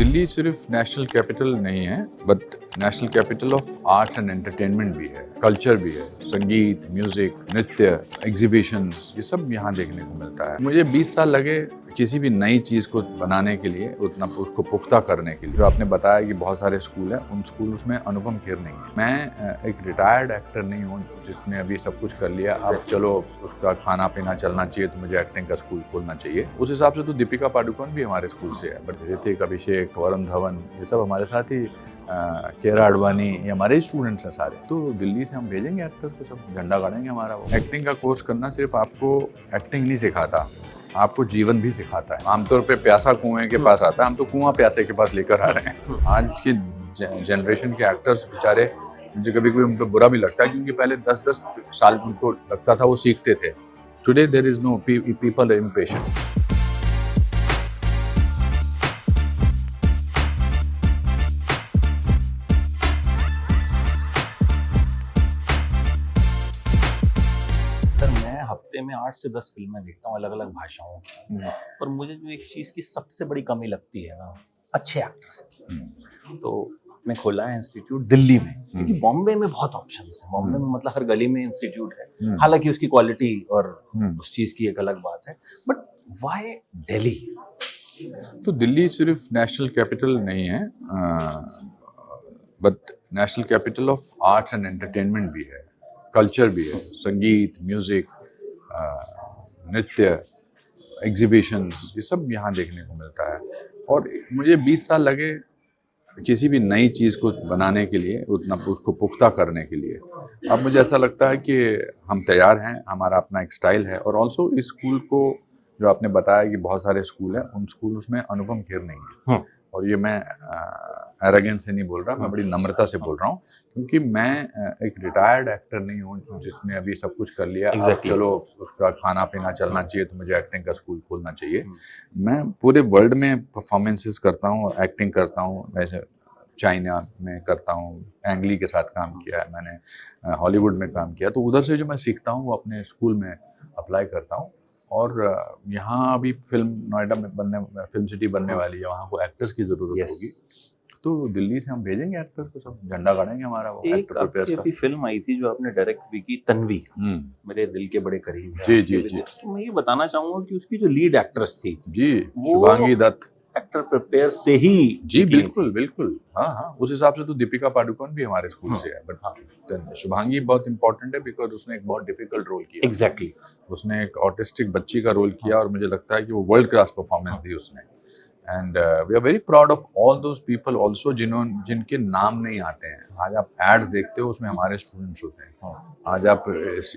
दिल्ली सिर्फ national capital नहीं है but national capital of arts and entertainment भी है, कल्चर भी है। संगीत, म्यूजिक, नृत्य, एग्जीबिशंस, ये सब यहाँ देखने को मिलता है। मुझे 20 साल लगे किसी भी नई चीज़ को बनाने के लिए, उतना उसको पुख्ता करने के लिए। जो आपने बताया कि बहुत सारे स्कूल हैं, उन स्कूल्स में अनुपम खेर नहीं है। मैं एक रिटायर्ड एक्टर नहीं हूँ जिसने अभी सब कुछ कर लिया, अब चलो उसका खाना पीना चलना चाहिए तो मुझे एक्टिंग का स्कूल खोलना चाहिए। उस हिसाब से तो दीपिका पादुकोण भी हमारे स्कूल से है, बट ऋतिक, अभिषेक, वरुण धवन, ये सब हमारे साथ ही, कियारा आडवाणी, ये हमारे ही स्टूडेंट्स हैं सारे। तो दिल्ली से हम भेजेंगे एक्टर्स को, सब झंडा गाड़ेंगे हमारा। वो एक्टिंग का कोर्स करना सिर्फ आपको एक्टिंग नहीं सिखाता, आपको जीवन भी सिखाता है। आमतौर पे प्यासा कुएं के पास आता है, हम तो कुआं प्यासे के पास लेकर आ रहे हैं। आज की जनरेशन के एक्टर्स बेचारे, मुझे कभी कभी उन पर बुरा भी लगता है, क्योंकि पहले 10-10 साल उनको लगता था वो सीखते थे। Today there is no, people are impatient. हफ्ते में 8 से 10 फिल्में देखता हूँ अलग अलग भाषाओं की। पर मुझे जो एक चीज़ की सबसे बड़ी कमी लगती है ना, अच्छे एक्टर्स की। तो मैं खोला है इंस्टीट्यूट दिल्ली में, क्योंकि बॉम्बे में बहुत ऑप्शंस हैं। बॉम्बे में मतलब हर गली में इंस्टीट्यूट है, हालांकि उसकी क्वालिटी और उस चीज़ की एक अलग बात है। But why Delhi? तो दिल्ली सिर्फ नेशनल कैपिटल नहीं है but national capital of arts and entertainment भी है, कल्चर भी है। संगीत, म्यूजिक, नृत्य, एग्जीबिशंस, ये सब यहाँ देखने को मिलता है। और मुझे 20 साल लगे किसी भी नई चीज़ को बनाने के लिए, उतना उसको पुख्ता करने के लिए। अब मुझे ऐसा लगता है कि हम तैयार हैं, हमारा अपना एक स्टाइल है। और ऑल्सो इस स्कूल को, जो आपने बताया कि बहुत सारे स्कूल हैं, उन स्कूल में अनुपम खेर नहीं है। और ये मैं एरोगेंस से नहीं बोल रहा, मैं बड़ी नम्रता से बोल रहा हूँ, क्योंकि मैं एक रिटायर्ड एक्टर नहीं हूँ जिसने अभी सब कुछ कर लिया, अब चलो उसका खाना पीना चलना चाहिए तो मुझे एक्टिंग का स्कूल खोलना चाहिए। मैं पूरे वर्ल्ड में परफॉर्मेंसेस करता हूँ, एक्टिंग करता हूँ। वैसे चाइना में करता हूँ, एंगली के साथ काम किया है मैंने, हॉलीवुड में काम किया। तो उधर से जो मैं सीखता हूँ वो अपने स्कूल में अप्लाई करता हूँ। और यहाँ अभी नोएडा में फिल्म सिटी बनने वाली है, वहाँ को एक्टर्स की ज़रूरत होगी। तो दिल्ली से हम भेजेंगे एक्टर्स को, सब झंडा गाड़ेंगे हमारा। वो एक आपकी फिल्म आई थी जो आपने डायरेक्ट भी की, तन्वी, मेरे दिल के बड़े करीब है। जी जी जी। तो मैं ये बताना चाहूंगा कि उसकी जो लीड एक्ट्रेस थी जी, शुभांगी दत्त, एक्टर प्रिपेयर से ही। जी बिल्कुल बिल्कुल, हाँ हाँ, उस हिसाब से तो दीपिका पादुकोण भी हमारे स्कूल से है। बट शुभांगी बहुत इंपॉर्टेंट है, बिकॉज उसने एक बहुत डिफिकल्ट रोल किया। एग्जैक्टली। उसने एक ऑटिस्टिक बच्ची का रोल किया, और मुझे लगता है कि वो वर्ल्ड क्लास परफॉर्मेंस दी उसने। And we are very proud of all those people also जिनके नाम नहीं आते हैं। आज आप एड्स देखते हो, उसमें हमारे स्टूडेंट्स होते हैं। आज आप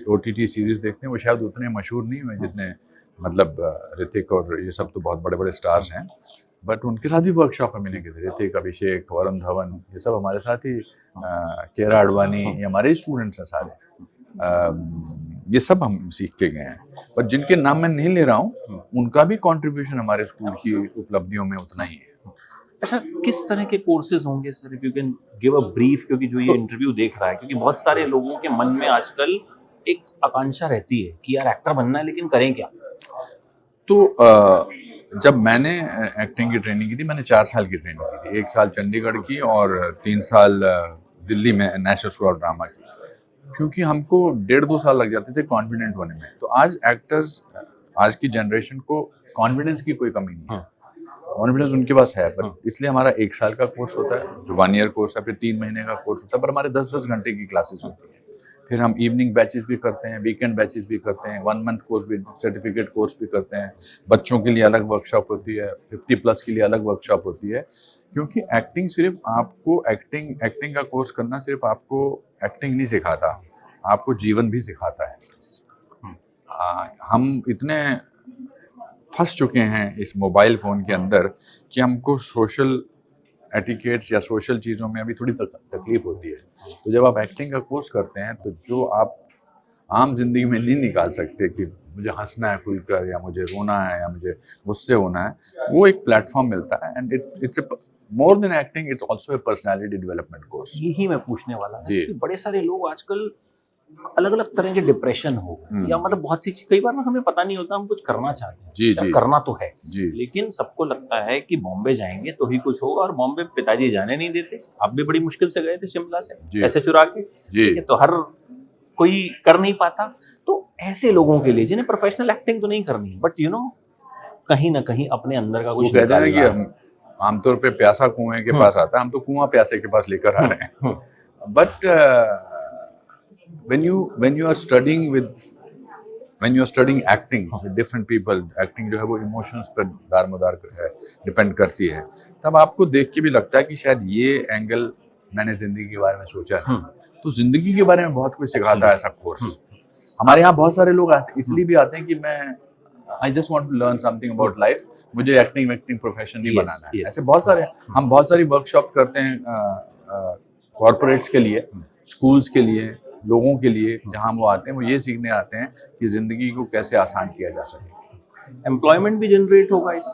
OTT सीरीज देखते हैं, वो शायद उतने मशहूर नहीं हुए जितने, मतलब ऋतिक और ये सब तो बहुत बड़े बड़े स्टार्स हैं, बट उनके साथ भी वर्कशॉप में मिलेंगे। ऋतिक, अभिषेक, वरुण धवन, ये सब हमारे साथ ही, कियारा आडवाणी, ये हमारे ही स्टूडेंट्स हैं सारे। ये सब हम सीख के गए हैं। पर जिनके नाम मैं नहीं ले रहा हूँ, उनका भी कंट्रीब्यूशन हमारे स्कूल की उपलब्धियों में उतना ही है। अच्छा, किस तरह के कोर्सेज होंगे sir, if you can give a brief? क्योंकि जो ये इंटरव्यू देख रहा है, क्योंकि बहुत सारे लोगों के मन में आजकल एक आकांक्षा रहती है कि यार एक्टर बनना है, लेकिन करें क्या? तो जब मैंने एक्टिंग की ट्रेनिंग की थी, मैंने 4 साल की ट्रेनिंग की थी। 1 साल चंडीगढ़ की और 3 साल दिल्ली में नेशनल स्कूल ऑफ ड्रामा की, क्योंकि हमको 1.5-2 साल लग जाते थे कॉन्फिडेंट होने में। तो आज एक्टर्स, आज की जनरेशन को कॉन्फिडेंस की कोई कमी नहीं है, कॉन्फिडेंस उनके पास है। पर इसलिए हमारा 1 साल का कोर्स होता है, जो 1 ईयर कोर्स है, फिर 3 महीने का कोर्स होता है, पर हमारे 10-10 घंटे की क्लासेस होती है। फिर हम इवनिंग बैचेस भी करते हैं, वीकेंड बैचेस भी करते हैं, 1 मंथ कोर्स भी, सर्टिफिकेट कोर्स भी करते हैं। बच्चों के लिए अलग वर्कशॉप होती है, 50+ के लिए अलग वर्कशॉप होती है। क्योंकि एक्टिंग सिर्फ आपको एक्टिंग का कोर्स करना सिर्फ आपको एक्टिंग नहीं सिखाता, आपको जीवन भी सिखाता है। हम इतने फंस चुके हैं इस मोबाइल फ़ोन के अंदर कि हमको सोशल एटिकेट्स या सोशल चीज़ों में अभी थोड़ी तकलीफ होती है। तो जब आप एक्टिंग का कोर्स करते हैं, तो जो आप आम जिंदगी में नहीं निकाल सकते कि मुझे हंसना है खुलकर, या मुझे रोना है, या मुझे गुस्से होना है, वो एक प्लेटफॉर्म मिलता है। And it's more than acting, it's also a personality development course. यही मैं पूछने वाला था कि बड़े सारे लोग आजकल अलग अलग तरह के डिप्रेशन हो या मतलब बहुत सी कई बार ना हमें पता नहीं होता हम कुछ करना चाहते हैं जी, या जी। करना तो है, जी लेकिन सबको लगता है कि बॉम्बे जाएंगे तो ही कुछ होगा, और बॉम्बे पिताजी जाने नहीं देते। आप भी बड़ी मुश्किल से गए थे शिमला से जी। ऐसे चुरा के, जी ठीक है, तो हर कोई कर नहीं पाता। तो ऐसे लोगों के लिए जिन्हें प्रोफेशनल एक्टिंग तो नहीं करनी, बट यू नो कहीं ना कहीं अपने अंदर का वो कुछ कहते हैं ना कि निकालना हम आमतौर पे प्यासा कुएं के पास आता है, हम तो कुआं प्यासे के पास लेकर आ रहे हैं। But when you are studying with when you are studying acting with different people, acting जो है वो इमोशंस पर दारमोदार है, डिपेंड करती है, तब आपको देख के भी लगता है कि शायद ये एंगल मैंने जिंदगी के बारे में सोचा है। तो जिंदगी के बारे में बहुत कुछ सिखाता है ऐसा कोर्स। हमारे यहाँ बहुत सारे लोग आते इसलिए भी आते हैं कि मैं I just want to learn something about life, मुझे एक्टिंग प्रोफेशन नहीं बनाना है। ऐसे बहुत सारे हम बहुत सारी वर्कशॉप करते हैं कॉर्पोरेट्स के लिए, स्कूल्स के लिए, लोगों के लिए, जहाँ वो आते हैं वो ये सीखने आते हैं कि जिंदगी को कैसे आसान किया जा सके। एम्प्लॉयमेंट भी जनरेट होगा इस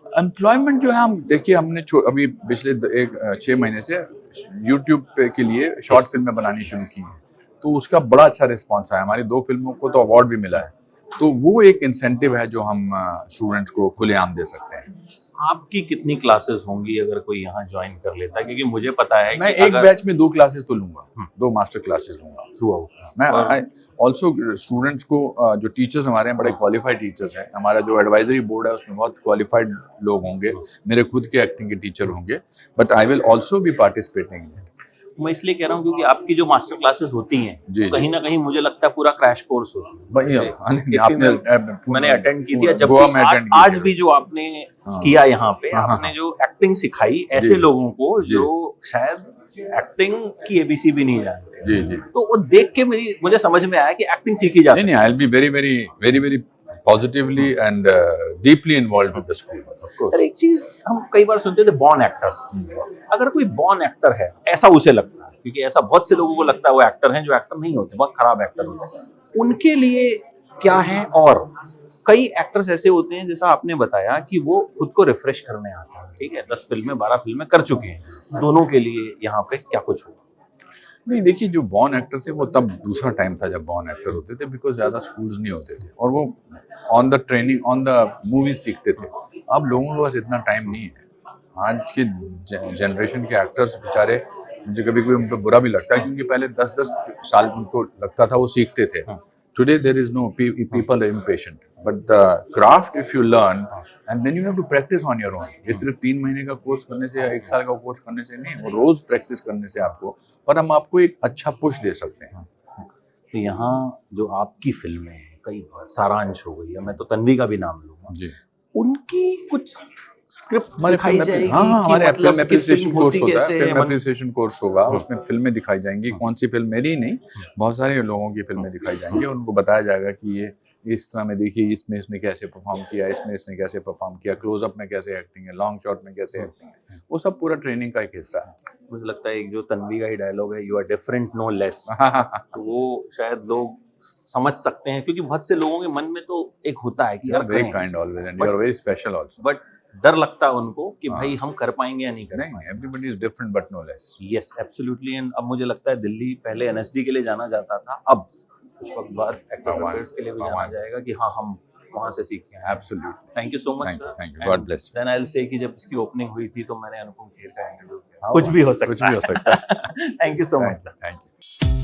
एम्प्लॉयमेंट जो है, हम देखिए हमने अभी पिछले 6 महीने से यूट्यूब के लिए शॉर्ट फिल्में बनानी शुरू की हैं, तो उसका बड़ा अच्छा रिस्पॉन्स आया। हमारी 2 फिल्मों को तो अवार्ड भी मिला है, तो वो एक इंसेंटिव है जो हम स्टूडेंट्स को खुलेआम दे सकते हैं। आपकी कितनी क्लासेस होंगी अगर कोई यहाँ ज्वाइन कर लेता है? क्योंकि मुझे पता है मैं कि एक बैच में 2 क्लासेस तो लूंगा, 2 मास्टर क्लासेस लूंगा थ्रू आउट। मैं। ऑल्सो स्टूडेंट्स को जो टीचर्स हमारे हैं बड़े क्वालिफाइड टीचर्स हैं। हमारा जो एडवाइजरी बोर्ड है उसमें बहुत क्वालिफाइड लोग होंगे, मेरे खुद के एक्टिंग के टीचर होंगे, but I will also be participating in. मैं इसलिए कह रहा हूँ क्योंकि आपकी जो मास्टर क्लासेस होती हैं जी, कहीं ना कहीं मुझे लगता है पूरा क्रैश कोर्स होती है। भाई मैंने अटेंड की थी, जब गोवा में अटेंड की आज थी। भी जो आपने किया यहाँ पे, आपने जो एक्टिंग सिखाई ऐसे लोगों को जो शायद एक्टिंग की एबीसी भी नहीं जानते, जी जी, तो वो देख के मुझे समझ में आया कि एक्टिंग सीखी जा सकती है। नहीं, I will be very very positively and deeply involved with the school, of course. एक चीज हम कई बार सुनते थे, बॉर्न एक्टर्स। अगर कोई बॉर्न एक्टर है ऐसा उसे लगता है, क्योंकि ऐसा बहुत से लोगों को लगता है वो एक्टर हैं जो एक्टर नहीं होते, बहुत खराब एक्टर होते हैं, उनके लिए क्या है? और कई एक्टर्स ऐसे होते हैं जैसा आपने बताया कि वो खुद को रिफ्रेश करने आते हैं, ठीक है, 10 फिल्में 12 फिल्में कर चुके हैं, दोनों के लिए यहाँ पे क्या कुछ हुआ? नहीं, देखिए जो बॉर्न एक्टर थे वो तब दूसरा टाइम था जब बॉर्न एक्टर होते थे, बिकॉज ज़्यादा स्कूल्स नहीं होते थे और वो on the training on the movies सीखते थे। अब लोगों के पास इतना टाइम नहीं है। आज के जनरेशन के एक्टर्स बेचारे, मुझे कभी कभी उन पर बुरा भी लगता है, क्योंकि पहले 10-10 साल उनको लगता था वो सीखते थे। Today there is no, people are impatient, but the craft if you learn and then you have to practise on your own. ये सिर्फ 3 महीने का कोर्स करने से या 1 साल का कोर्स करने से नहीं, वो रोज प्रैक्टिस करने से आपको, पर हम आपको एक अच्छा पुश दे सकते हैं। तो यहाँ जो आपकी फिल्में हैं, कई बार सारांश हो गई, मैं तो तन्वी का भी नाम लूंगा जी, उनकी कुछ स्क्रिप्ट हमारे सिखाई जाएगी हाँ, कि हमारे मतलब फिल्म कि एप्रिसिएशन फिल्म कोर्स होती होता है, कैसे फिल्म है, एप्रिसिएशन कोर्स होगा, उसमें फिल्में दिखाई जाएंगी। कौन सी फिल्म मेरी नहीं, बहुत सारे लोगों की फिल्में दिखाई जाएंगी और उनको बताया जाएगा कि ये इस तरह में देखिए, इसमें इसने कैसे परफॉर्म किया, इसमें इसने कैसे परफॉर्म किया, क्लोजअप में कैसे एक्टिंग है, लॉन्ग शॉट में कैसे एक्टिंग है, वो सब पूरा ट्रेनिंग का एक हिस्सा है। मुझे लगता है एक जो तन्वी का ही डायलॉग है, you are different no less, तो वो शायद लोग समझ सकते हैं, क्योंकि बहुत से लोगों के मन में तो एक होता है कि यार very kind always and you are very special also, but डर लगता है उनको कि भाई हम कर पाएंगे या नहीं कर पाएंगे। Everybody is different but no less. Yes absolutely. And अब मुझे लगता है दिल्ली पहले एनएसडी के लिए जाना जाता था, अब कुछ वक्त बाद एक्टर्स के लिए भी जाना जाएगा कि हाँ हम वहां से सीखे हैं। Absolutely, thank you so much sir, thank you, God bless. Then I will say कि जब इसकी ओपनिंग हुई थी तो मैंने अनुपम खेर का इंटरव्यू किया, कुछ भी हो सकता है। कुछ भी हो सकता है। Thank you so much, thank you.